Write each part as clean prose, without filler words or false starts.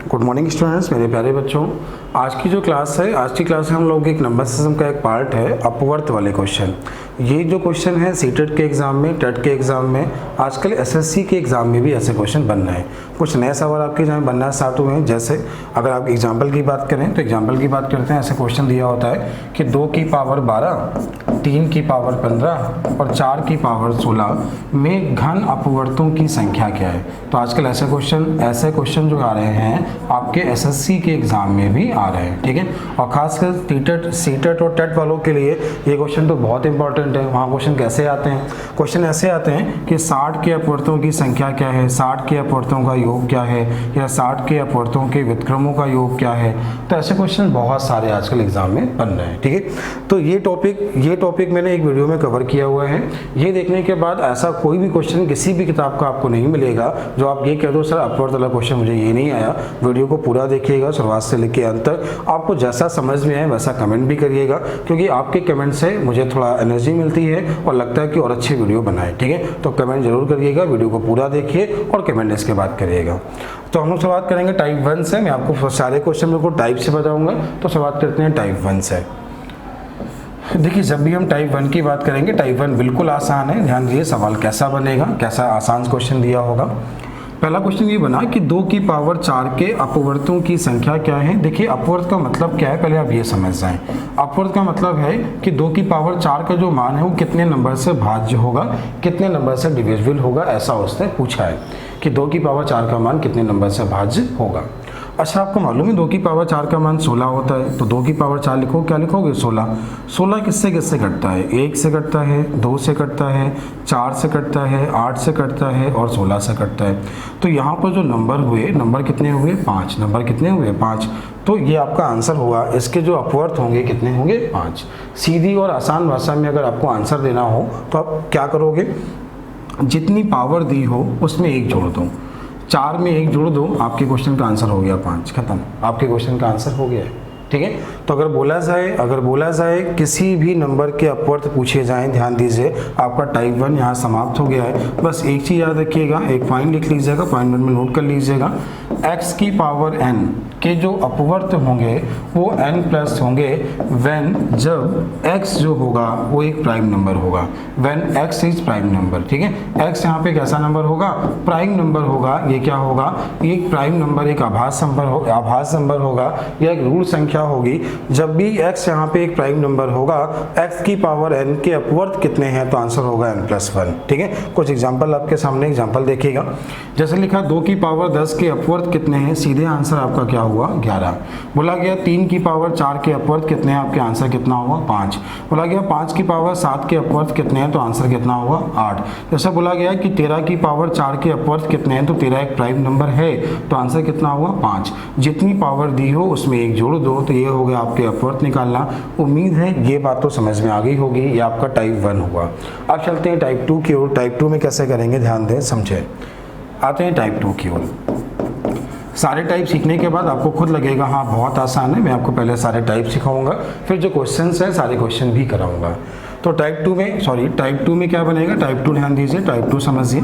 Good morning students, मेरे प्यारे बच्चों। आज की जो क्लास है, आज की क्लास में हम लोग एक नंबर सिस्टम का एक पार्ट है अपवर्त वाले क्वेश्चन। ये जो क्वेश्चन है सीटेट के एग्जाम में, टेट के एग्जाम में, आजकल एसएससी के एग्जाम में भी ऐसे क्वेश्चन बन रहे हैं। कुछ नए सवाल आपके एग्जाम में बनना स्टार्ट हुए हैं। जैसे अगर आप एग्जाम्पल की बात करें तो एग्जाम्पल की बात करते हैं, ऐसे क्वेश्चन दिया होता है कि 2 की पावर 12, 3 की पावर 15 और 4 की पावर 16 में घन अपवर्तों की संख्या क्या है। तो आजकल ऐसे क्वेश्चन जो आ रहे हैं आपके एसएससी के एग्जाम में भी आ रहे हैं, ठीक है। और खासकर टीटेट, सीटेट और टेट वालों के लिए ये क्वेश्चन तो बहुत इंपॉर्टेंट है। वहाँ क्वेश्चन कैसे आते हैं? क्वेश्चन ऐसे आते हैं कि 60 के अपवर्तों की संख्या क्या है, 60 के अपवर्तों का योग क्या है, या 60 के अपवर्तों के व्युत्क्रमों का योग क्या है। तो ऐसे क्वेश्चन बहुत सारे आजकल एग्जाम में बन रहे हैं, ठीक है। तो ये टॉपिक मैंने एक वीडियो में कवर किया हुआ है। ये देखने के बाद ऐसा कोई भी क्वेश्चन किसी भी किताब का आपको नहीं मिलेगा जो आप ये कह दो सर अपवर्त वाला क्वेश्चन मुझे ये नहीं आया। वीडियो को पूरा देखिएगा शुरुआत से लेकर अंत तक। आपको जैसा समझ में आए वैसा कमेंट भी करिएगा, क्योंकि आपके कमेंट से मुझे थोड़ा एनर्जी मिलती है और लगता है कि और अच्छी वीडियो बनाए, ठीक है। तो कमेंट जरूर करिएगा, वीडियो को पूरा देखिए और कमेंट इसके बाद करिएगा। तो हम लोग शुरुआत करेंगे टाइप 1 से। मैं आपको सारे क्वेश्चन मेरे को टाइप से बताऊंगा। तो शुरुआत करते हैं टाइप 1 से। देखिए, जब भी हम टाइप 1 की बात करेंगे, टाइप 1 बिल्कुल आसान है। ध्यान दीजिए सवाल कैसा बनेगा, कैसा आसान क्वेश्चन दिया होगा। पहला क्वेश्चन ये बना कि 2 की पावर 4 के अपवर्तों की संख्या क्या है। देखिए, अपवर्त का मतलब क्या है पहले आप ये समझ जाएं। अपवर्त का मतलब है कि 2 की पावर 4 का जो मान है वो कितने नंबर से भाज्य होगा, कितने नंबर से डिविजिबल होगा, ऐसा उसने पूछा है कि 2 की पावर 4 का मान कितने नंबर से भाज्य होगा। अच्छा, आपको मालूम है 2 की पावर 4 का मान 16 होता है। तो 2 की पावर 4 लिखो, क्या लिखोगे? 16। 16 किससे किससे कटता है? 1 से कटता है, 2 से कटता है, 4 से कटता है, 8 से कटता है और 16 से कटता है। तो यहाँ पर जो नंबर कितने हुए? 5। नंबर कितने हुए? 5। तो ये आपका आंसर होगा। इसके जो अपवर्त होंगे कितने होंगे? 5। सीधी और आसान भाषा में अगर आपको आंसर देना हो तो आप क्या करोगे? जितनी पावर दी हो उसमें 1 जोड़ दो। 4 में 1 जोड़ दो, आपके क्वेश्चन का आंसर हो गया 5। खत्म, आपके क्वेश्चन का आंसर हो गया है, ठीक है। तो अगर बोला जाए किसी भी नंबर के अपवर्त पूछे जाएं, ध्यान दीजिए आपका टाइप 1 यहाँ समाप्त हो गया है। बस एक चीज़ याद रखिएगा, एक पॉइंट लिख लीजिएगा, पॉइंट 1 में नोट कर लीजिएगा। x की पावर n के जो अपवर्त होंगे वो n प्लस होंगे व्हेन, जब x जो होगा वो एक प्राइम नंबर होगा। When x is prime number, ठीक है। x यहाँ पे कैसा नंबर होगा? प्राइम नंबर होगा। ये क्या होगा? एक प्राइम नंबर, एक आभास नंबर होगा या एक रूट संख्या होगी। जब भी x यहाँ पे एक प्राइम नंबर होगा, x की पावर n के अपवर्त कितने हैं? तो आंसर होगा n प्लस 1, ठीक है। कुछ एग्जाम्पल आपके सामने एग्जाम्पल देखिएगा। जैसे लिखा 2 की पावर 10 के अपवर्त कितने हैं? सीधे आंसर आपका क्या हुआ? 11। बोला गया 3 की पावर 4 के अपवर्त कितने हैं? आपके आंसर कितना हुआ? 5। बोला गया 5 की पावर 7 के अपवर्त कितने हैं? तो आंसर कितना हुआ? 8। जैसा बोला गया कि 13 की पावर 4 के अपवर्त कितने हैं? तो 13 एक प्राइम नंबर है, तो आंसर कितना हुआ? 5। जितनी पावर दी हो उसमें 1 जोड़ दो, तो ये हो गया आपके अपवर्त निकालना। उम्मीद है ये बात तो समझ में आ गई होगी। ये आपका टाइप 1 हुआ। अब चलते हैं टाइप 2 की ओर। टाइप 2 में कैसे करेंगे, ध्यान दें, समझें। आते हैं टाइप 2 की ओर। सारे टाइप सीखने के बाद आपको खुद लगेगा हाँ बहुत आसान है। मैं आपको पहले सारे टाइप सिखाऊंगा, फिर जो क्वेश्चंस हैं सारे क्वेश्चन भी कराऊंगा। तो टाइप 2 में क्या बनेगा? टाइप 2 ध्यान दीजिए, टाइप 2 समझिए।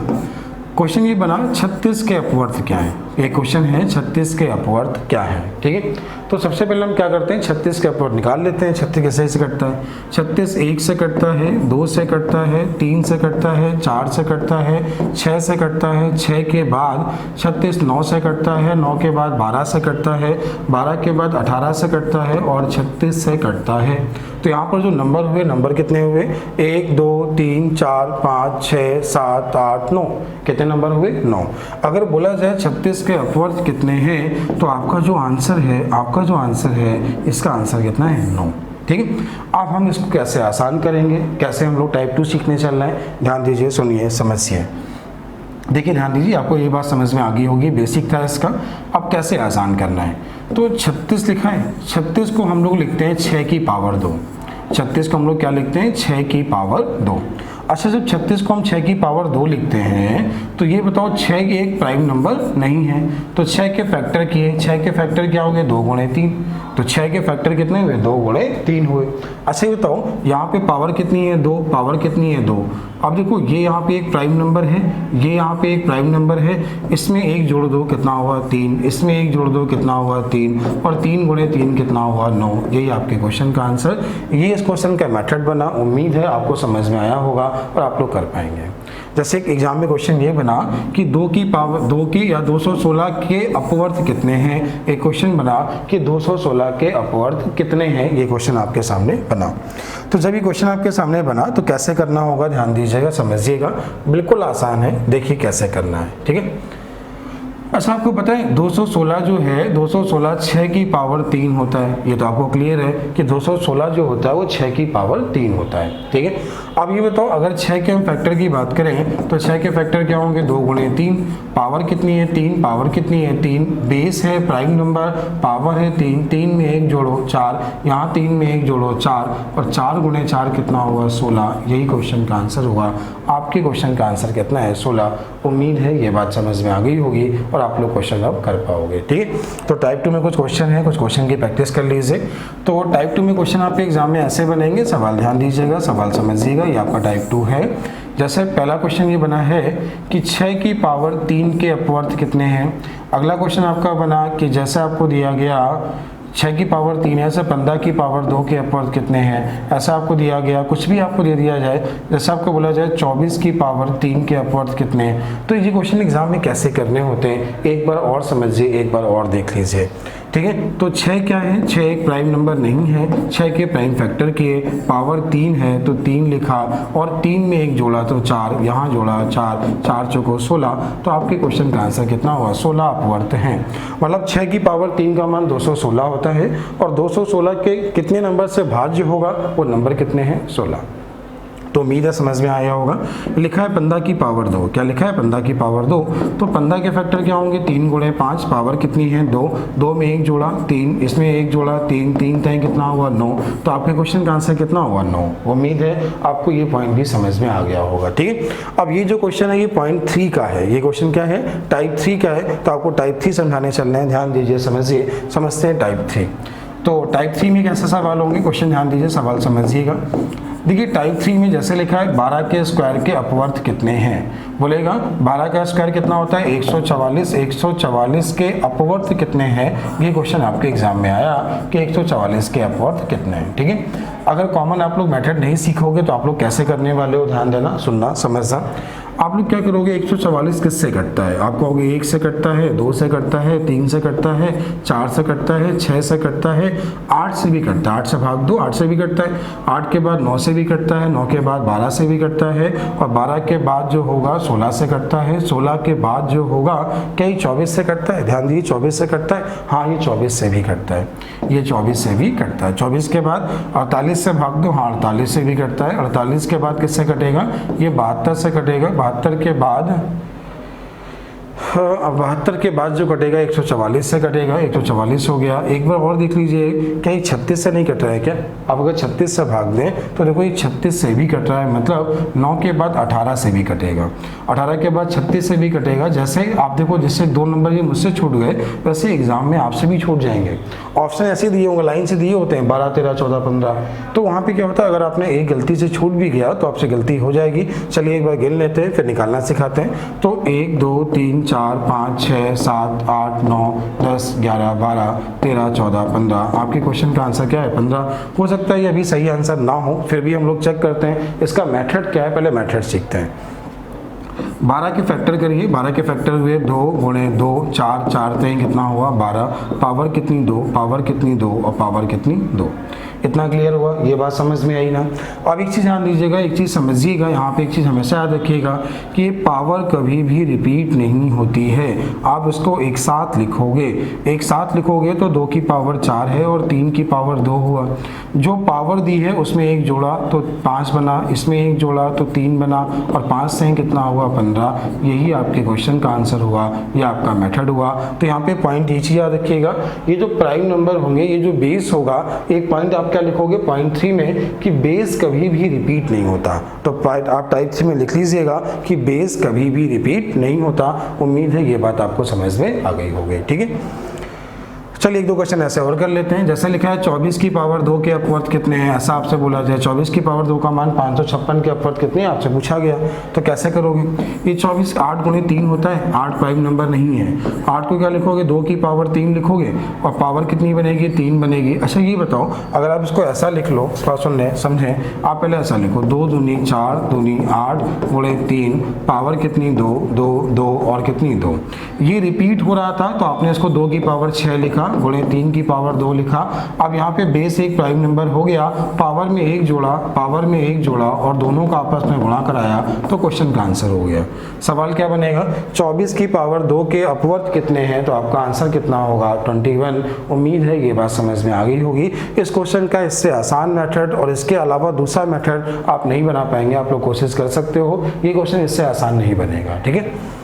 क्वेश्चन ये बना 36 के अपवर्त क्या है। एक क्वेश्चन है 36 के अपवर्त क्या है, ठीक है। तो सबसे पहले हम क्या करते हैं, 36 के अपवर्त निकाल लेते हैं। 36 कैसे से कटता है? 36 1 से कटता है, 2 से कटता है, 3 से कटता है, 4 से कटता है, 6 से कटता है, 6 के बाद 36 9 से कटता है, 9 के बाद 12 से कटता है, 12 के बाद 18 से कटता है और 36 से कटता है। तो यहाँ पर जो नंबर हुए, नंबर कितने हुए? 1 2 3 4 5 6 7 8 9। कितने नंबर हुए? 9। अगर बोला जाए 36 के अपवर्त कितने हैं, तो आपका जो आंसर है इसका आंसर कितना है? 9, ठीक है। अब हम इसको कैसे आसान करेंगे, कैसे हम लोग टाइप 2 सीखने चल रहे हैं, ध्यान दीजिए, सुनिए, समझिए। देखिए ध्यान दीजिए, आपको ये बात समझ में आ गई होगी, बेसिक था इसका। अब कैसे आसान करना है, तो 36 लिखा है। 36 को हम लोग लिखते हैं 6 की पावर 2। 36 को हम लोग क्या लिखते हैं? 6 की पावर 2। अच्छा, जब 36 को हम 6 की पावर 2 लिखते हैं तो ये बताओ 6 एक प्राइम नंबर नहीं है, तो 6 के फैक्टर किए, 6 के फैक्टर क्या हो गए 2 गुणे 3, तो 6 के फैक्टर कितने हुए 2 गुणे 3 हुए। अच्छा ये बताओ यहाँ पे पावर कितनी है 2, पावर कितनी है 2। अब देखो ये यहाँ पे एक प्राइम नंबर है, ये यहाँ पे एक प्राइम नंबर है, इसमें एक जोड़ दो कितना हुआ 3, इसमें एक जोड़ दो कितना हुआ 3, और 3 गुणे 3 कितना हुआ 9। यही आपके क्वेश्चन का आंसर। ये इस क्वेश्चन का मेथड बना, उम्मीद है आपको समझ में आया होगा और आप लोग कर पाएंगे। जैसे एक एग्जाम में क्वेश्चन ये बना कि 2 की पावर 2 की या 216 के अपवर्त कितने हैं। एक क्वेश्चन बना कि 216 के अपवर्त कितने हैं, ये क्वेश्चन आपके सामने बना। तो जब ये क्वेश्चन आपके सामने बना तो कैसे करना होगा ध्यान दीजिएगा, समझिएगा, बिल्कुल आसान है, देखिए कैसे करना है, ठीक है। अच्छा आपको पता है 216 जो है 216 6 की पावर 3 होता है, ये तो आपको क्लियर है कि 216 जो होता है वो 6 की पावर 3 होता है, ठीक है। अब ये बताओ अगर 6 के हम फैक्टर की बात करें तो 6 के फैक्टर क्या होंगे 2 गुणे 3, पावर कितनी है 3, पावर कितनी है 3, बेस है प्राइम नंबर, पावर है 3, 3 में 1 जोड़ो 4, यहाँ 3 में 1 जोड़ो 4, और 4 गुणे 4 कितना हुआ 16। यही क्वेश्चन का आंसर हुआ। आपके क्वेश्चन का आंसर कितना है 16। उम्मीद है ये बात समझ में आ गई होगी और आप लोग क्वेश्चन अब कर पाओगे, ठीक है। तो टाइप 2 में कुछ क्वेश्चन है, कुछ क्वेश्चन की प्रैक्टिस कर लीजिए। तो टाइप 2 में क्वेश्चन आपके एग्जाम में ऐसे बनेंगे, सवाल ध्यान दीजिएगा, सवाल समझिएगा, ये आपका टाइप 2 है। जैसे पहला क्वेश्चन ये बना है कि 6 की पावर 3 के अपवर्त कितने हैं। अगला क्वेश्चन आपका बना कि जैसे आपको दिया गया 6 की पावर 3 है, ऐसे 15 की पावर 2 के अपवर्त कितने हैं, ऐसा आपको दिया गया, कुछ भी आपको दे दिया जाए, जैसे आपको बोला जाए 24 की पावर 3 के अपवर्त कितने हैं। तो ये क्वेश्चन एग्जाम में कैसे करने होते हैं एक बार और समझिए, एक बार और देख लीजिए, ठीक है। तो 6 क्या है, 6 एक प्राइम नंबर नहीं है, 6 के प्राइम फैक्टर किए, पावर 3 है तो 3 लिखा, और 3 में 1 जोड़ा तो 4, यहाँ जोड़ा 4, 4 चौको 16। तो आपके क्वेश्चन का आंसर कितना हुआ 16 अपवर्त हैं। मतलब 6 की पावर 3 का मान 216 होता है, और 216 के कितने नंबर से भाज्य होगा वो नंबर कितने हैं 16। तो उम्मीद है समझ में आया होगा। लिखा है 15 की पावर 2, क्या लिखा है 15 की पावर 2, तो 15 के फैक्टर क्या होंगे 3 गुणे 5, पावर कितनी है 2, 2 में 1 जोड़ा 3, इसमें 1 जोड़ा 3, 3 तय कितना हुआ 9। तो आपके क्वेश्चन का आंसर कितना हुआ 9। उम्मीद है आपको ये पॉइंट भी समझ में आ गया होगा, ठीक है। अब ये जो क्वेश्चन है ये पॉइंट 3 का है, ये क्वेश्चन क्या है टाइप 3 का है। तो आपको टाइप 3 समझाने चलने हैं, ध्यान दीजिए, समझिए, समझते हैं टाइप 3। तो टाइप 3 में कैसे सवाल होंगे, क्वेश्चन ध्यान दीजिए, सवाल समझिएगा। देखिए टाइप 3 में जैसे लिखा है 12 के स्क्वायर के अपवर्त कितने हैं, बोलेगा 12 का स्क्वायर कितना होता है 144, 144 के अपवर्त कितने हैं। ये क्वेश्चन आपके एग्जाम में आया कि 144 के अपवर्त कितने हैं, ठीक है। अगर कॉमन आप लोग मेथड नहीं सीखोगे तो आप लोग कैसे करने वाले हो, ध्यान देना, सुनना, समझना। आप लोग क्या करोगे 144 किससे कटता है, आप कहोगे 1 से कटता है, 2 से कटता है, 3 से कटता है, 4 से कटता है, 6 से कटता है, 8 से भी कटता है, 8 से भाग दो 8 से भी कटता है, 8 के बाद 9 से भी कटता है, 9 के बाद 12 से भी कटता है, और 12 के बाद जो होगा 16 से कटता है, 16 के बाद जो होगा क्या ये 24 से कटता है, ध्यान दीजिए 24 से कटता है, हाँ ये 24 से भी कटता है, ये 24 से भी कटता है। 24 के बाद 48 से भाग दो, हाँ 48 से भी कटता है। 48 के बाद किससे कटेगा, ये 72 से कटेगा, 72 के बाद 72 के बाद जो कटेगा 144 से कटेगा, 144 हो गया। एक बार और देख लीजिए, क्या ये 36 से नहीं कट रहा है क्या, अब अगर 36 से भाग दें तो देखो ये 36 से भी कट रहा है, मतलब 9 के बाद 18 से भी कटेगा, 18 के बाद 36 से भी कटेगा। जैसे आप देखो जिससे 2 नंबर ये मुझसे छूट गए वैसे एग्जाम में आपसे भी छूट जाएंगे। ऑप्शन ऐसे दिए होंगे, लाइन से दिए होते हैं 12, 13, 14, 15, तो वहाँ पे क्या होता है अगर आपने एक गलती से छूट भी गया तो आपसे गलती हो जाएगी। चलिए एक बार गिन लेते हैं फिर निकालना सिखाते हैं। तो 1, 2, 3, 4, 5, 6, 7, 8, 9, 10, 11, 12, 13, 14, 15। आपके क्वेश्चन का आंसर क्या है 15। हो सकता है ये अभी सही आंसर ना हो, फिर भी हम लोग चेक करते हैं इसका मेथड क्या है, पहले मेथड सीखते हैं। 12 के फैक्टर करिए, 12 के फैक्टर हुए 2 गुणे 2, 4, 4 तय कितना हुआ 12, पावर कितनी 2, पावर कितनी 2, और पावर कितनी 2। इतना क्लियर हुआ, ये बात समझ में आई ना। अब एक चीज़ ध्यान दीजिएगा, एक चीज़ समझिएगा, यहाँ पे एक चीज़ हमेशा याद रखिएगा कि पावर कभी भी रिपीट नहीं होती है। आप उसको एक साथ लिखोगे, एक साथ लिखोगे तो 2 की पावर 4 है और 3 की पावर 2 हुआ। जो पावर दी है उसमें 1 जोड़ा तो 5 बना, इसमें 1 जोड़ा तो 3 बना, और 5 से कितना हुआ 15। यही आपके क्वेश्चन का आंसर हुआ, यह आपका मेथड हुआ। तो यहाँ पे पॉइंट ये चीज़ याद रखिएगा, ये जो प्राइम नंबर होंगे, ये जो बेस होगा, एक पॉइंट आप क्या लिखोगे पॉइंट 3 में कि बेस कभी भी रिपीट नहीं होता। तो आप टाइप 3 में लिख लीजिएगा कि बेस कभी भी रिपीट नहीं होता। उम्मीद है ये बात आपको समझ में आ गई होगी। ठीक है, चलिए एक दो क्वेश्चन ऐसे और कर लेते हैं। जैसे लिखा है 24 की पावर 2 के अपवर्त कितने हैं, ऐसा आपसे बोला जाए 24 की पावर 2 का मान 556 के अपवर्त कितने हैं आपसे पूछा गया, तो कैसे करोगे? ये 24 8 गुणे 3 होता है, 8 प्राइम नंबर नहीं है। 8 को क्या लिखोगे 2 की पावर 3 लिखोगे और पावर कितनी बनेगी 3 बनेगी। अच्छा ये बताओ अगर आप इसको ऐसा लिख लो, थोड़ा सुन लें समझें, आप पहले ऐसा लिखो 2 दूनी 4 दूनी 8 गुणे 3 पावर कितनी 2 2 2 और कितनी 2। ये रिपीट हो रहा था तो आपने इसको 2 की पावर 6 लिखा गुणे 3 की पावर 2 लिखा। अब यहाँ पे बेस एक प्राइम नंबर हो गया, पावर में एक जोड़ा और दोनों का आपस में गुणा कराया तो क्वेश्चन का आंसर हो गया। सवाल क्या बनेगा 24 की पावर 2 के अपवर्त कितने हैं, तो आपका आंसर कितना होगा 21। उम्मीद है ये बात समझ में आ गई होगी। इस क्वेश्चन का इससे आसान मेथड और इसके अलावा दूसरा मेथड आप नहीं बना पाएंगे, आप लोग कोशिश कर सकते हो, ये क्वेश्चन इससे आसान नहीं बनेगा। ठीक है,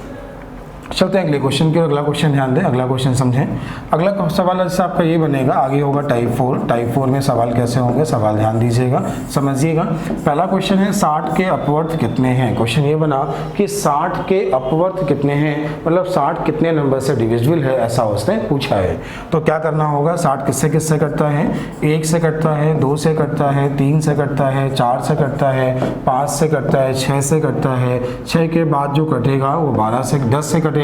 चलते हैं अगले क्वेश्चन की। अगला क्वेश्चन ध्यान दें, अगला क्वेश्चन समझें। अगला सवाल जैसे आपका ये बनेगा, आगे होगा टाइप 4। टाइप 4 में सवाल कैसे होंगे, सवाल ध्यान दीजिएगा समझिएगा। पहला क्वेश्चन है 60 के अपवर्त कितने हैं। क्वेश्चन ये बना कि 60 के अपवर्त कितने हैं, मतलब 60 कितने नंबर से डिविजिबल है, ऐसा उसने पूछा है। तो क्या करना होगा, 60 किससे किससे कटता है, 1 से कटता है, 2 से कटता है, 3 से कटता है, 4 से कटता है, 5 से कटता है, 6 से कटता है, 6 के बाद जो कटेगा वो 10 से कटेगा,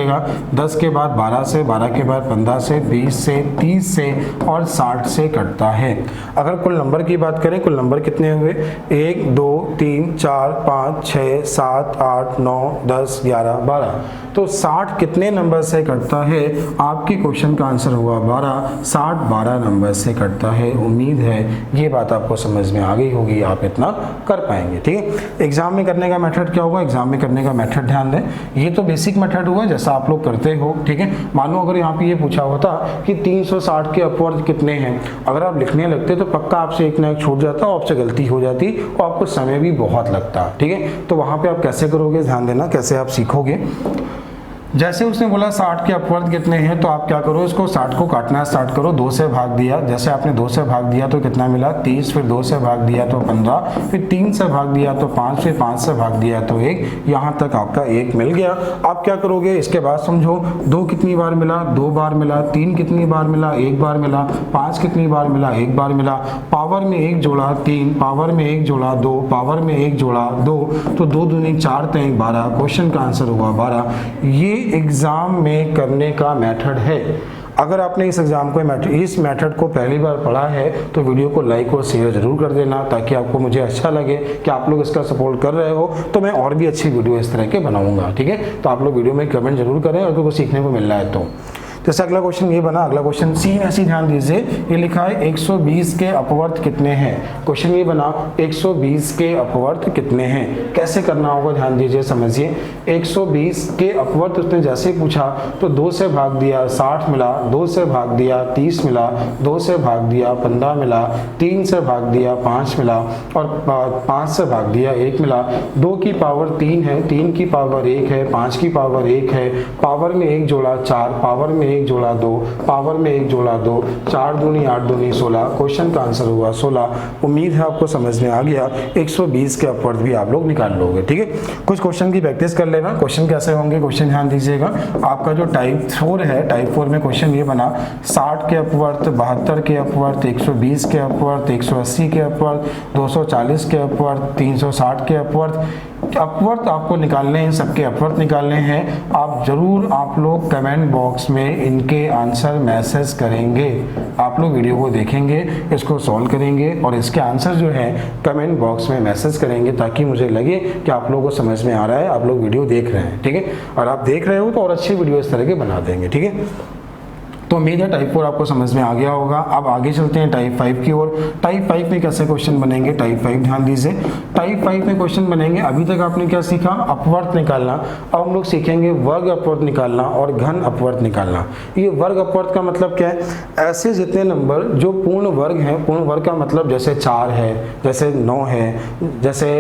10 के बाद 12 से, 12 के बाद 15 से, 20 से, 30 से और 60 से कटता है। अगर कुल नंबर की बात करें, कुल नंबर कितने हुए 1 2 3 4 5 6 7 8 9 10 11 12। तो 60 कितने नंबर से कटता है, आपकी क्वेश्चन का आंसर हुआ 12। 60 12 नंबर से कटता है। उम्मीद है ये बात आपको समझ में आ गई होगी, आप इतना कर पाएंगे। ठीक है, एग्जाम में करने का मेथड क्या होगा, एग्जाम में करने का मेथड ध्यान दें, ये तो बेसिक मेथड हुआ जैसा आप लोग करते हो। ठीक है, मानो अगर यहाँ पे ये पूछा होता कि 360 के अपवर्त कितने हैं, अगर आप लिखने लगते तो पक्का आपसे एक ना एक छूट जाता और आपसे गलती हो जाती और आपको समय भी बहुत लगता। ठीक है, तो वहाँ पे आप कैसे करोगे ध्यान देना, कैसे आप सीखोगे। जैसे उसने बोला 60 के अपवर्त कितने हैं, तो आप क्या करो, इसको 60 को काटना स्टार्ट करो। 2 से भाग दिया, जैसे आपने 2 से भाग दिया तो कितना मिला 30, फिर 2 से भाग दिया तो 15, फिर 3 से भाग दिया तो 5, फिर 5 से भाग दिया तो 1, यहाँ तक आपका 1 मिल गया। आप क्या करोगे, इसके बाद समझो 2 कितनी बार मिला, 2 बार मिला, 3 कितनी बार मिला, 1 बार मिला, 5 कितनी बार मिला, 1 बार मिला, पावर में 1 जोड़ा 3, पावर में 1 जोड़ा 2, पावर में 1 जोड़ा 2, तो 2 दूनी 4 3 12। क्वेश्चन का आंसर हुआ 12। ये एग्जाम में करने का मेथड है। अगर आपने इस मेथड को पहली बार पढ़ा है तो वीडियो को लाइक और शेयर जरूर कर देना, ताकि आपको मुझे अच्छा लगे कि आप लोग इसका सपोर्ट कर रहे हो, तो मैं और भी अच्छी वीडियो इस तरह के बनाऊंगा। ठीक है, तो आप लोग वीडियो में कमेंट जरूर करें अगर कुछ सीखने को मिल रहा है तो। जैसे अगला क्वेश्चन ये बना, अगला क्वेश्चन सी ऐसी ध्यान दीजिए, ये लिखा है 120 के अपवर्त कितने हैं। क्वेश्चन ये बना 120 के अपवर्त कितने हैं, कैसे करना होगा ध्यान दीजिए समझिए। 120 के अपवर्त उसने जैसे पूछा तो 2 से भाग दिया 60 मिला, 2 से भाग दिया 30 मिला, 2 से भाग दिया 15 मिला, 3 से भाग दिया 5 मिला और 5 से भाग दिया 1 मिला। 2 की पावर 3 है, 3 की पावर 1 है, 5 की पावर 1 है, पावर में 1 जोड़ा 4, पावर में 1 जोड़ा 2, पावर में 1 जोड़ा 2, 4 दूनी 8 दूनी 16। क्वेश्चन का आंसर हुआ 16। उम्मीद है आपको समझ में आ गया। 120 के अपवर्त भी आप लोग निकाल लोगे। ठीक है, कुछ क्वेश्चन की प्रैक्टिस कर लेना। क्वेश्चन कैसे होंगे, क्वेश्चन ध्यान दीजिएगा। आपका जो टाइप 4 है, टाइप 4 में क्वेश्चन ये बना 60 के अपवर्त, 72 के अपवर्त, 120 के अपवर्त, 180 के अपवर्त, 240 के अपवर्त, 360 के अपवर्त आपको निकालने हैं, सबके अपवर्त निकालने हैं। आप लोग कमेंट बॉक्स में इनके आंसर मैसेज करेंगे। आप लोग वीडियो को देखेंगे, इसको सॉल्व करेंगे और इसके आंसर जो है कमेंट बॉक्स में मैसेज करेंगे, ताकि मुझे लगे कि आप लोगों को समझ में आ रहा है, आप लोग वीडियो देख रहे हैं। ठीक है, और आप देख रहे हो तो और अच्छी वीडियो इस तरह के बना देंगे। ठीक है, तो उम्मीद है टाइप 4 आपको समझ में आ गया होगा। अब आगे चलते हैं टाइप 5 की ओर। टाइप 5 में कैसे क्वेश्चन बनेंगे, टाइप 5 ध्यान दीजिए। टाइप 5 में क्वेश्चन बनेंगे। अभी तक आपने क्या सीखा, अपवर्त निकालना। अब हम लोग सीखेंगे वर्ग अपवर्त निकालना और घन अपवर्त निकालना। ये वर्ग अपवर्त का मतलब क्या है, ऐसे जितने नंबर जो पूर्ण वर्ग हैं, पूर्ण वर्ग का मतलब जैसे 4 है, जैसे 9 है, जैसे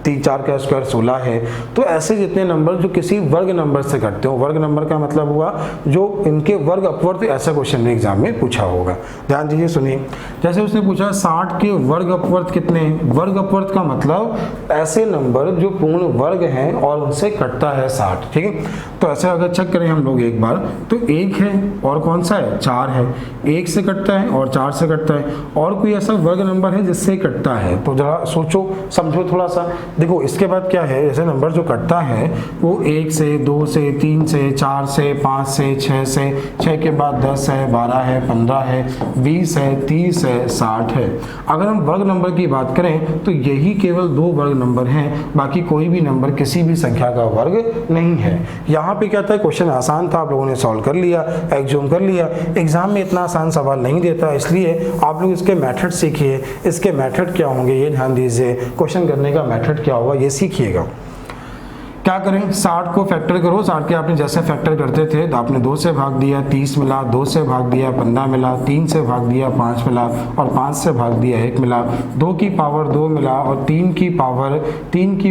4 का स्क्वायर 16 है, तो ऐसे जितने नंबर जो किसी वर्ग नंबर से घटते हो, वर्ग नंबर का मतलब हुआ जो इनके वर्ग अपवर्त, ऐसा क्वेश्चन में एग्जाम में पूछा होगा। ध्यान दीजिए, सुनिए। जैसे उसने पूछा 60 के वर्ग अपवर्त कितने हैं। वर्ग अपवर्त का मतलब ऐसे नंबर जो पूर्ण वर्ग हैं और उनसे कटता है 60। ठीक है, तो ऐसे अगर चेक करें हम लोग एक बार, तो 1 है और कौन सा है, 4 है। 1 से कटता है और 4 से कटता है, और कोई ऐसा वर्ग नंबर है जिससे कटता है। तो जरा सोचो समझो थोड़ा सा। देखो इसके बाद क्या है, ऐसे नंबर जो कटता है वो 1 से, 2 से, 3 से, 4 से, 5 से, 6 से, 6 के बाद 10 है, 12 है, 15 है, 20 है, 30 है, 60 है। अगर हम वर्ग नंबर की बात करें तो यही केवल 2 वर्ग नंबर हैं, बाकी कोई भी नंबर किसी भी संख्या का वर्ग नहीं है। यहाँ पे क्या था, क्वेश्चन आसान था, आप लोगों ने सॉल्व कर लिया, एग्जाम कर लिया। एग्जाम में इतना आसान सवाल नहीं देता, इसलिए आप लोग इसके मेथड सीखिए। इसके मेथड क्या होंगे ये ध्यान दीजिए, क्वेश्चन करने का मेथड क्या होगा ये सीखिएगा। क्या करें, 60 को फैक्टर करो। 60 के आपने जैसे फैक्टर करते थे तो आपने 2 से भाग दिया, 30 मिला, 2 से भाग दिया, 15 मिला, 3 से भाग दिया, 5 मिला, और 5 से भाग दिया, 1 मिला, 2 की पावर 2 मिला, और 3 की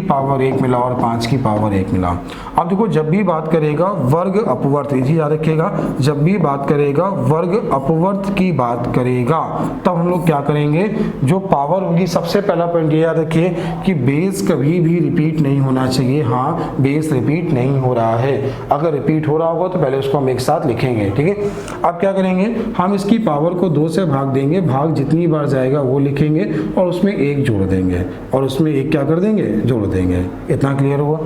पावर 1 मिला, और 5 की पावर 1 मिला। अब देखो जब भी बात करेगा वर्ग अपवर्त, ये याद रखिएगा, जब भी बात करेगा वर्ग अपवर्त की बात करेगा तब हम लोग क्या करेंगे, जो पावर होगी, सबसे पहला पॉइंट ये याद रखिए कि बेस कभी भी रिपीट नहीं होना चाहिए। हाँ, बेस रिपीट नहीं हो रहा है, अगर रिपीट हो रहा होगा तो पहले उसको हम एक साथ लिखेंगे। ठीक है, अब क्या करेंगे, हम इसकी पावर को 2 से भाग देंगे, भाग जितनी बार जाएगा वो लिखेंगे, और उसमें 1 जोड़ देंगे, और उसमें 1 क्या कर देंगे, जोड़ देंगे। इतना क्लियर हुआ।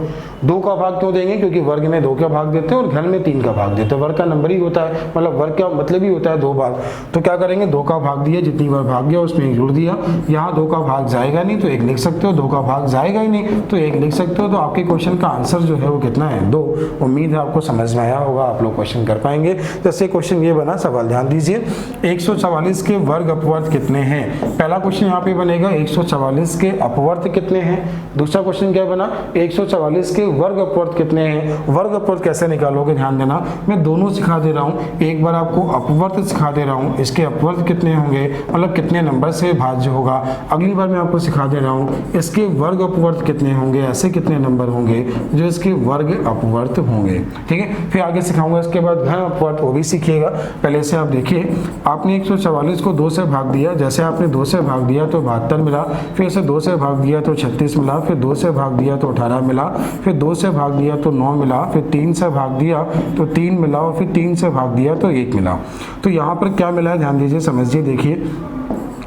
2 का भाग क्यों देंगे, क्योंकि वर्ग में 2 का भाग देते हैं और घन में 3 का भाग देते हैं। वर्ग का नंबर ही होता है, मतलब वर्ग का मतलब ही होता है 2 बार। तो क्या करेंगे, 2 का भाग दिया, जितनी बार भाग गया उसमें 1 जोड़ दिया। यहाँ 2 का भाग जाएगा नहीं तो 1 लिख सकते हो, 2 का भाग जाएगा ही नहीं तो 1 लिख सकते हो। तो आपके क्वेश्चन का आंसर जो है वो कितना है, 2। उम्मीद है आपको समझ में आया होगा, आप लोग क्वेश्चन कर पाएंगे। जैसे क्वेश्चन ये बना, सवाल ध्यान दीजिए, 144 के वर्ग अपवर्त कितने हैं। पहला क्वेश्चन यहाँ पे बनेगा 144 के अपवर्त कितने हैं। दूसरा क्वेश्चन क्या बना, 144 के वर्ग अपवर्त कितने हैं। वर्ग अपवर्त कैसे निकालोगे ध्यान देना, मैं दोनों सिखा दे रहा हूँ। एक बार आपको अपवर्त सिखा दे रहा हूँ, इसके अपवर्त कितने होंगे, मतलब कितने नंबर से भाज्य होगा। अगली बार मैं आपको सिखा दे रहा हूँ इसके वर्ग अपवर्त कितने होंगे, ऐसे कितने नंबर होंगे जो इसके वर्ग अपवर्त होंगे। ठीक है, फिर आगे सिखाऊंगा इसके बाद घन अपवर्त, वो भी सीखिएगा। पहले से आप देखिए, आपने 144 को 2 से भाग दिया, जैसे आपने 2 से भाग दिया तो 72 मिला, फिर इसे 2 से भाग दिया तो 36 मिला, फिर 2 से भाग दिया तो 18 मिला, फिर 2 से भाग दिया तो 9 मिला, फिर 3 से भाग दिया तो 3 मिला, और फिर 3 से भाग दिया तो 1 मिला। तो यहाँ पर क्या मिला है ध्यान दीजिए, समझिए, देखिए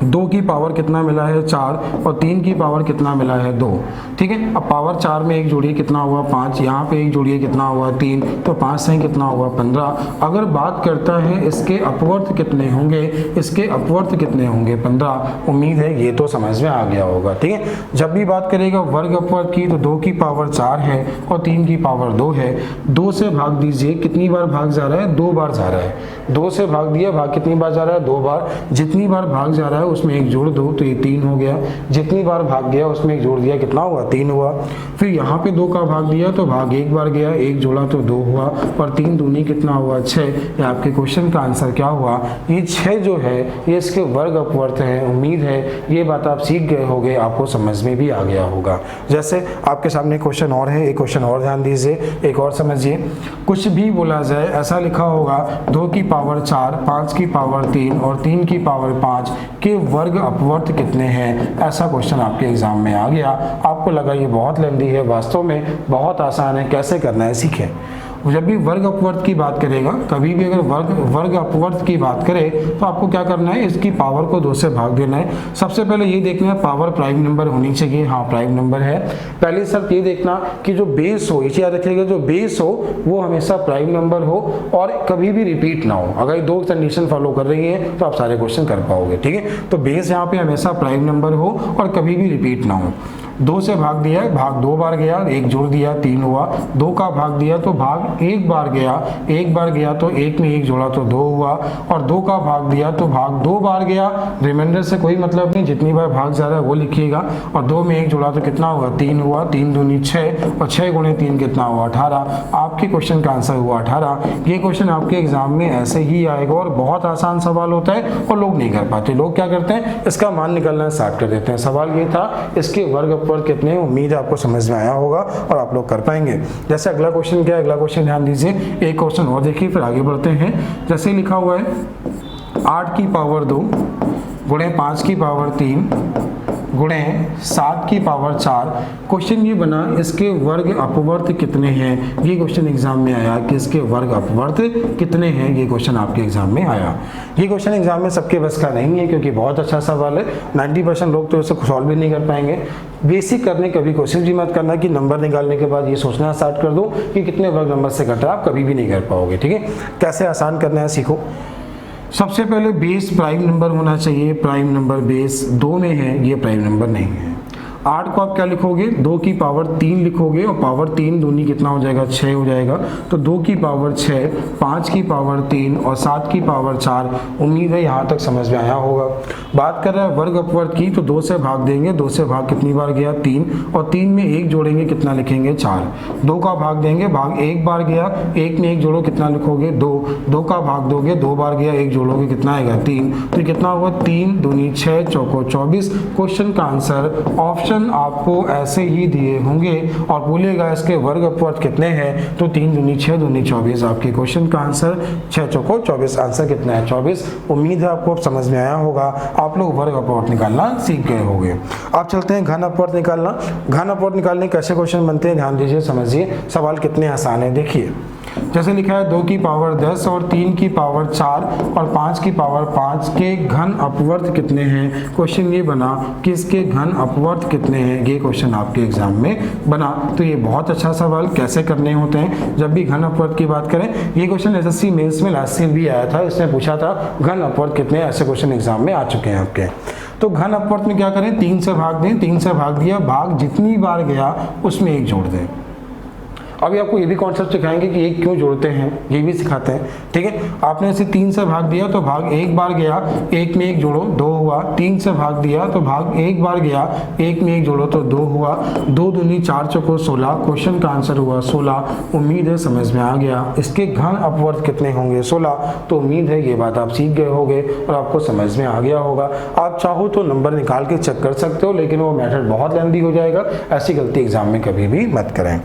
2 की पावर कितना मिला है, 4, और 3 की पावर कितना मिला है, 2। ठीक है, अब पावर 4 में 1 जोड़िए, कितना हुआ, 5। यहाँ पे 1 जोड़िए, कितना हुआ, 3। तो 5 से कितना हुआ, 15। अगर बात करता है इसके अपवर्त कितने होंगे, इसके अपवर्त कितने होंगे, 15। उम्मीद है ये तो समझ में आ गया होगा। ठीक है, जब भी बात करेगा वर्ग अपवर्त की तो 2 की पावर 4 है और 3 की पावर 2 है। 2 से भाग दीजिए, कितनी बार भाग जा रहा है, 2 बार जा रहा है। 2 से भाग दिया, भाग कितनी बार जा रहा है, 2 बार। जितनी बार भाग जा रहा है उसमें 1 जोड़ दो तो ये 3 हो गया। जितनी बार भाग गया उसमें 1 जोड़ दिया, कितना हुआ, 3 हुआ। फिर यहाँ पे 2 का भाग दिया तो भाग 1 बार गया, 1 जोड़ा तो 2 हुआ, और 3 दूनी कितना हुआ, 6। ये आपके क्वेश्चन का आंसर क्या हुआ, ये 6 जो है ये इसके वर्ग अपवर्त है। उम्मीद है ये बात आप सीख गए होंगे, आपको समझ में भी आ गया होगा। जैसे आपके सामने क्वेश्चन और है, एक क्वेश्चन और ध्यान दीजिए, एक और समझिए। कुछ भी बोला जाए, ऐसा लिखा होगा 2 की पावर 4, 5 की पावर 3 और 3 की पावर 5 के वर्ग अपवर्त कितने हैं। ऐसा क्वेश्चन आपके एग्जाम में आ गया। आपको लगा ये बहुत लेंदी है, वास्तव में बहुत आसान है, कैसे करना है सीखें। जब भी वर्ग अपवर्त की बात करेगा, कभी भी अगर वर्ग अपवर्त की बात करे तो आपको क्या करना है, इसकी पावर को 2 से भाग देना है। सबसे पहले ये देखना है पावर प्राइम नंबर होनी चाहिए, हाँ प्राइम नंबर है। पहली शर्त ये देखना कि जो बेस हो, इसे याद रखिएगा, जो बेस हो वो हमेशा प्राइम नंबर हो और कभी भी रिपीट ना हो। अगर 2 कंडीशन फॉलो कर रही है तो आप सारे क्वेश्चन कर पाओगे। ठीक है, तो बेस यहाँ पे हमेशा प्राइम नंबर हो और कभी भी रिपीट ना हो। 2 से भाग दिया है, भाग 2 बार गया, 1 जोड़ दिया 3 हुआ, 2 का भाग दिया तो भाग 1 बार गया, 1 बार गया तो 1 में 1 जोड़ा तो 2 हुआ, और 2 का भाग दिया तो भाग 2 बार गया, रिमाइंडर से कोई मतलब नहीं, जितनी बार भाग जा रहा है वो लिखिएगा, और 2 में 1 जोड़ा तो कितना हुआ 3 हुआ, 3 दूनी 6 और 6 गुणे 3 कितना हुआ 18। आपके क्वेश्चन का आंसर हुआ 18। ये क्वेश्चन आपके एग्जाम में ऐसे ही आएगा और बहुत आसान सवाल होता है और लोग नहीं कर पाते। लोग क्या करते हैं, इसका मान निकालना स्टार्ट कर देते हैं। सवाल ये था इसके वर्ग अपवर्ग कितने, उम्मीद है आपको समझ में आया होगा और आप लोग कर पाएंगे। जैसे अगला क्वेश्चन क्या है, अगला क्वेश्चन ध्यान दीजिए, एक क्वेश्चन और देखिए फिर आगे बढ़ते हैं। जैसे लिखा हुआ है 8 की पावर 2 गुणे 5 की पावर 3 गुणे 7 की पावर 4। क्वेश्चन ये बना इसके वर्ग अपवर्त कितने हैं। ये क्वेश्चन एग्जाम में आया कि इसके वर्ग अपवर्त कितने हैं, ये क्वेश्चन आपके एग्जाम में आया। ये क्वेश्चन एग्जाम में सबके बस का नहीं है क्योंकि बहुत अच्छा सवाल है, 90% लोग तो इसे सॉल्व भी नहीं कर पाएंगे। बेसिक करने कभी कोशिश भी मत करना कि नंबर निकालने के बाद ये सोचना स्टार्ट कर दो कि कितने वर्ग नंबर से कट रहा है, आप कभी भी नहीं कर पाओगे। ठीक है, कैसे आसान करना है सीखो। सबसे पहले बेस प्राइम नंबर होना चाहिए, प्राइम नंबर बेस 2 में है, ये प्राइम नंबर नहीं है। 8 को आप क्या लिखोगे, 2 की पावर 3 लिखोगे और पावर 3 दूनी कितना हो जाएगा 6 हो जाएगा, तो 2 की पावर 6, 5 की पावर 3 और 7 की पावर 4। उम्मीद है यहाँ तक समझ में आया होगा। बात कर रहा है वर्ग अपवर्ग की, तो 2 से भाग देंगे, 2 से भाग कितनी बार गया 3, और 3 में 1 जोड़ेंगे कितना लिखेंगे 4। 2 का भाग देंगे, भाग 1 बार गया, 1 में 1 जोड़ो कितना लिखोगे 2, 2 का भाग दोगे 2 बार गया, 1 जोड़ोगे कितना आएगा 3, तो कितना हुआ 3 दूनी 6 चौको 24। क्वेश्चन का आंसर ऑप्शन आपको ऐसे ही दिए होंगे और बोलेगा इसके वर्ग अपवर्ग कितने हैं, तो 3 दूनी 6 दूनी 24। आपके क्वेश्चन का आंसर 6 चौको 24, आंसर कितना है 24। उम्मीद है आपको समझ में आया होगा, आप लोग वर्ग अपवर्ग निकालना सीख गए होंगे। अब चलते हैं घन अपवर्ग निकालना। घन अपवर्ग निकालने कैसे क्वेश्चन बनते हैं ध्यान दीजिए, समझिए सवाल कितने आसान है। देखिए जैसे लिखा है 2 की पावर 10 और 3 की पावर 4 और 5 की पावर 5 के घन अपवर्ग कितने हैं। क्वेश्चन ये बना कि इसके घन अपवर्ग कितने हैं, ये क्वेश्चन आपके एग्जाम में बना। तो ये बहुत अच्छा सवाल कैसे करने होते हैं जब भी घन अपवर्ग की बात करें। ये क्वेश्चन एसएससी मेंस में लास्ट ईयर भी आया था, इसने पूछा था घन अपवर्ग कितने, ऐसे क्वेश्चन एग्जाम में आ चुके हैं आपके। तो घन अपवर्ग में क्या करें, 3 से भाग दें, 3 से भाग दिया, भाग जितनी बार गया उसमें 1 जोड़ दें। अभी आपको ये भी कॉन्सेप्ट सिखाएंगे कि एक क्यों जोड़ते हैं, ये भी सिखाते हैं। ठीक है, आपने इसे 3 से भाग दिया तो भाग 1 बार गया, 1 में 1 जोड़ो 2 हुआ। 3 से भाग दिया तो भाग 1 बार गया, 1 में 1 जोड़ो तो 2 हुआ। 2 दूनी 4 चौको 16। क्वेश्चन का आंसर हुआ 16। उम्मीद है समझ में आ गया। इसके घन अपवर्ग कितने होंगे 16, तो उम्मीद है ये बात आप सीख गए होंगे और आपको समझ में आ गया होगा। आप चाहो तो नंबर निकाल के चेक कर सकते हो, लेकिन वो मेथड बहुत लेंदी हो जाएगा, ऐसी गलती एग्जाम में कभी भी मत करें।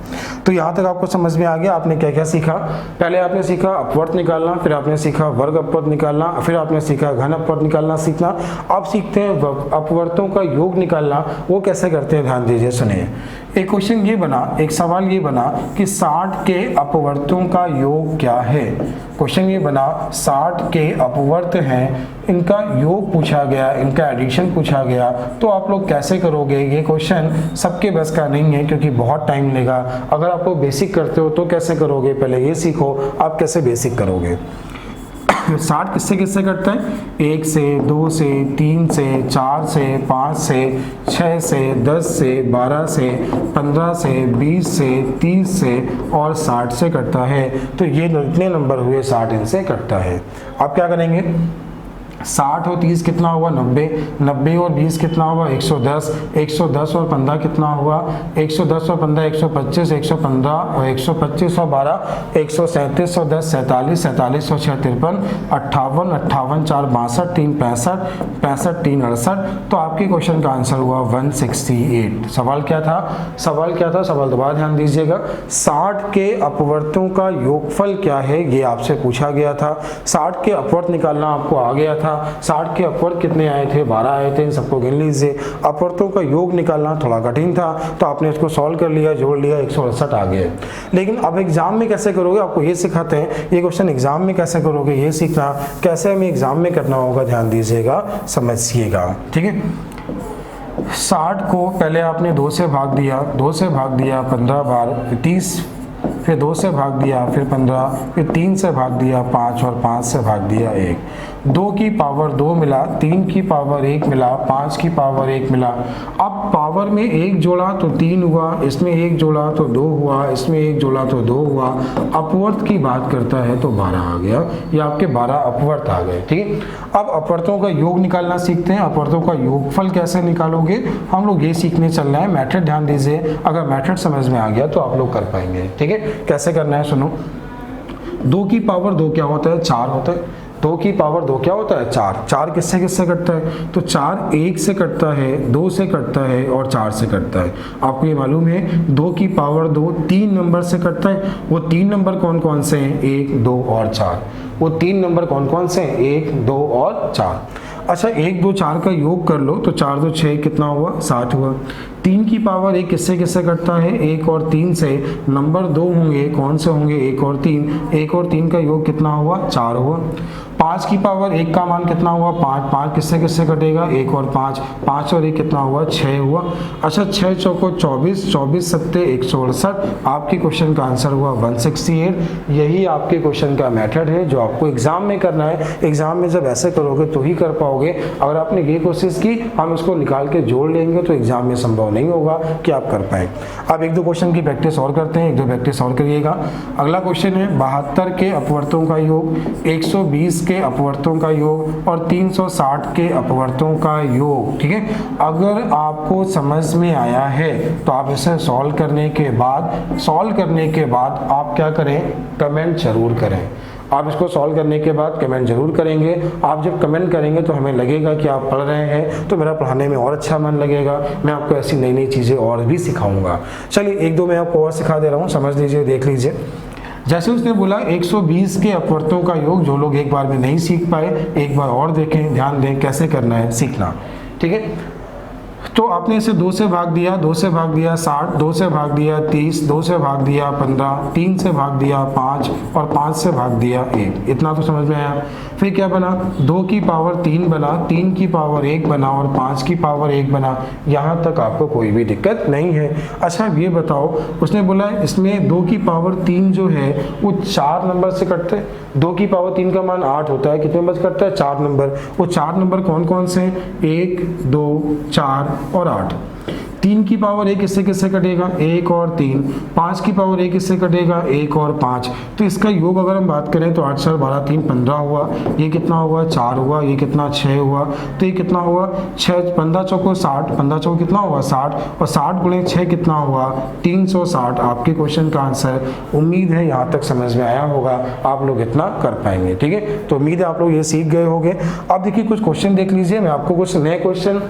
तो यहाँ तक आपको समझ में आ गया। आपने क्या क्या सीखा, पहले आपने सीखा अपवर्ग निकालना, फिर आपने सीखा वर्ग अपवर्ग निकालना, फिर आपने सीखा घन अपवर्ग निकालना सीखना। अब सीखते हैं अपवर्तों का योग निकालना, वो कैसे करते हैं ध्यान दीजिए सुनिए। एक क्वेश्चन ये बना, एक सवाल ये बना कि 60 के अपवर्तों का योग क्या है। क्वेश्चन ये बना 60 के अपवर्त हैं, इनका योग पूछा गया, इनका एडिशन पूछा गया, तो आप लोग कैसे करोगे। ये क्वेश्चन सबके बस का नहीं है क्योंकि बहुत टाइम लेगा। अगर आप लोग बेसिक करते हो तो कैसे करोगे, पहले ये सीखो आप कैसे बेसिक करोगे। 60 किससे किससे कटता है, 1 से 2 से 3 से 4 से 5 से 6 से 10 से 12 से 15 से 20 से 30 से और 60 से कटता है। तो ये इतने नंबर हुए 60 इनसे कटता है। अब क्या करेंगे, 60 और 30 कितना हुआ 90, 90 और 20 कितना हुआ 110, 110 और 15 कितना हुआ 110 और 15 125, 115 और 125 और 12 137 और 10 47, 47 और 6 53, 58, 58 4 62, 3 65, 65 3 68। तो आपके क्वेश्चन का आंसर हुआ 168। सवाल क्या था, सवाल क्या था, सवाल दोबारा ध्यान दीजिएगा। 60 के अपवर्तों का योगफल क्या है, ये आपसे पूछा गया था। 60 के अपवर्त निकालना आपको आ गया था। 60 के अपवर्त कितने आए थे, 12 आए थे, इन सबको गिन लीजिए। अपवर्तों का योग निकालना थोड़ा कठिन था, तो आपने इसको सॉल्व कर लिया, जोड़ लिया, 168 आ गए। लेकिन अब एग्जाम में कैसे करोगे, आपको ये सिखाते हैं। ये क्वेश्चन एग्जाम में कैसे करोगे ये सीखना, कैसे हमें एग्जाम में करना होगा ध्यान दीजिएगा, समझिएगा। ठीक है, 60 को पहले आपने 2 से भाग दिया, 2 से भाग दिया 15 बार, 30 फिर 2 से भाग दिया, फिर 15, फिर 3 से भाग दिया 5 और 5 से भाग दिया 1। 2 की पावर 2 मिला, 3 की पावर 1 मिला, 5 की पावर 1 मिला। अब पावर में 1 जोड़ा तो 3 हुआ, इसमें 1 जोड़ा तो 2 हुआ, इसमें 1 जोड़ा तो 2 हुआ। अपवर्त की बात करता है तो 12 आ गया, ये आपके 12 अपवर्त आ गए। ठीक है, अब अपवर्तों का योग निकालना सीखते हैं। अपवर्तों का योगफल कैसे निकालोगे, हम लोग ये सीखने चल रहे हैं। मेथड ध्यान दीजिए, अगर मेथड समझ में आ गया तो आप लोग कर पाएंगे। ठीक है, कैसे करना है सुनो। 2 की पावर 2 क्या होता है, 4 होता है। 2 की पावर 2 क्या होता है, 4। 4 किससे किससे कटता है, तो 4 1 से कटता है, 2 से कटता है और 4 से कटता है। आपको ये मालूम है 2 की पावर 2 3 नंबर से कटता है। वो 3 नंबर कौन कौन से हैं, 1, 2 और 4। वो 3 नंबर कौन कौन से हैं, 1, 2 और 4। अच्छा, 1, 2, 4 का योग कर लो तो 4, 2, 6 कितना हुआ, 7 हुआ। 3 की पावर 1 किससे किससे कटता है, 1 और 3 से। नंबर 2 होंगे, कौन से होंगे, 1 और 3। 1 और 3 का योग कितना हुआ, 4 हुआ। 5 की पावर 1 का मान कितना हुआ, 5। 5 किससे किससे कटेगा, 1 और 5। 5 और 1 कितना हुआ, 6 हुआ। अच्छा, 6 चौको 24, 24 सत्ते 168। आपके क्वेश्चन का आंसर हुआ 168। यही आपके क्वेश्चन का मेथड है जो आपको एग्जाम में करना है। एग्जाम में जब ऐसे करोगे तो ही कर पाओगे। अगर आपने ये कोशिश की, हम इसको निकाल के जोड़ लेंगे तो एग्जाम में संभव नहीं होगा कि आप कर पाए। अब 1-2 क्वेश्चन की प्रैक्टिस और करते हैं, 1-2 प्रैक्टिस और करिएगा। अगला क्वेश्चन है 72 के अपवर्तों का योग, 120 के अपवर्तों का योग और 360 के अपवर्तों का योग। ठीक है, अगर आपको समझ में आया है तो आप इसे सॉल्व करने के बाद आप क्या करें, कमेंट जरूर करें। आप इसको सॉल्व करने के बाद कमेंट जरूर करेंगे। आप जब कमेंट करेंगे तो हमें लगेगा कि आप पढ़ रहे हैं, तो मेरा पढ़ाने में और अच्छा मन लगेगा। मैं आपको ऐसी नई नई चीज़ें और भी सिखाऊंगा। चलिए 1-2 मैं आपको और सिखा दे रहा हूँ, समझ लीजिए, देख लीजिए। जैसे उसने बोला 120 के अपवर्तों का योग, जो लोग एक बार में नहीं सीख पाए एक बार और देखें, ध्यान दें कैसे करना है, सीखना। ठीक है, तो आपने इसे 2 से भाग दिया, 2 से भाग दिया 60, 2 से भाग दिया 30, 2 से भाग दिया 15, 3 से भाग दिया 5 और 5 से भाग दिया 1। इतना तो समझ में आया। फिर क्या बना, 2 की पावर 3 बना, 3 की पावर 1 बना और 5 की पावर 1 बना। यहाँ तक आपको कोई भी दिक्कत नहीं है। अच्छा, अब ये बताओ, उसने बोला इसमें 2 की पावर 3 जो है वो 4 नंबर से कटते हैं। 2 की पावर 3 का मान 8 होता है, कितने नंबर से कटता है, 4 नंबर। वो 4 नंबर कौन कौन से हैं, 1, 2, 4 और 8। 3 की पावर 1 किससे किससे कटेगा, 1 और 3। 5 की पावर 1 किससे कटेगा, 1 और 5। तो इसका योग अगर हम बात करें तो 8, 4, 12, 3, 15 हुआ। ये कितना हुआ, 4 हुआ। ये कितना, 6 हुआ। तो ये कितना हुआ, 6, 15 चौको 60, 15 चौको कितना हुआ, 60 और 60 गुणे 6 कितना हुआ, 360। आपके क्वेश्चन का आंसर। उम्मीद है यहाँ तक समझ में आया होगा, आप लोग इतना कर पाएंगे। ठीक है, तो उम्मीद है आप लोग ये सीख गए होंगे। अब देखिए कुछ क्वेश्चन देख लीजिए, मैं आपको कुछ नए क्वेश्चन,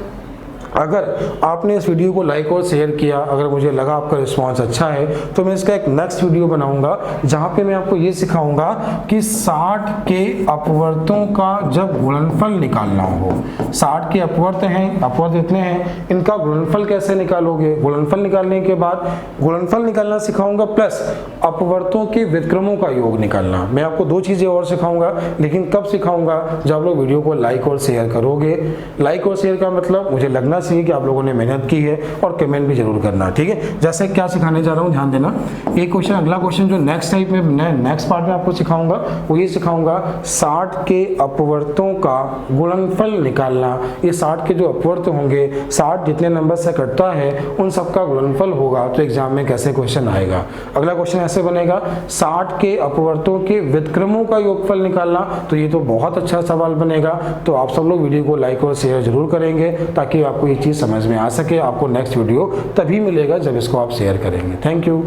अगर आपने इस वीडियो को लाइक और शेयर किया, अगर मुझे लगा आपका रिस्पांस अच्छा है, तो मैं इसका एक नेक्स्ट वीडियो बनाऊंगा जहां पे मैं आपको ये सिखाऊंगा कि 60 के अपवर्तों का जब गुणनफल निकालना हो। 60 के अपवर्त हैं, अपवर्त इतने हैं, इनका गुणनफल कैसे निकालोगे। गुणनफल निकालने के बाद गुणनफल निकालना सिखाऊंगा प्लस अपवर्तों के व्युत्क्रमों का योग निकालना। मैं आपको 2 चीजें और सिखाऊंगा, लेकिन कब सिखाऊंगा, जब आप लोग वीडियो को लाइक और शेयर करोगे। लाइक और शेयर का मतलब मुझे लगना चाहिए कि आप लोगों ने मेहनत की है, और कमेंट भी जरूर करना। ठीक है, जैसे क्या सिखाने जा रहा हूं, ध्यान देना। एक क्वेश्चन, अगला क्वेश्चन जो नेक्स्ट टाइप में नेक्स्ट पार्ट में आपको सिखाऊंगा वो ये सिखाऊंगा 60 के अपवर्तों का गुणनफल निकालना। ये 60 के जो अपवर्त होंगे, 60 जितने नंबर से कटता है उन सबका गुणनफल होगा, तो एग्जाम में कैसे क्वेश्चन आएगा। अगला क्वेश्चन ऐसे बनेगा 60 के अपवर्तों के व्युत्क्रमों का योगफल निकालना। तो ये तो बहुत अच्छा सवाल बनेगा। तो आप सब लोग वीडियो को लाइक और शेयर जरूर करेंगे ताकि आपको ये चीज़ समझ में आ सके। आपको नेक्स्ट वीडियो तभी मिलेगा जब इसको आप शेयर करेंगे। Thank you.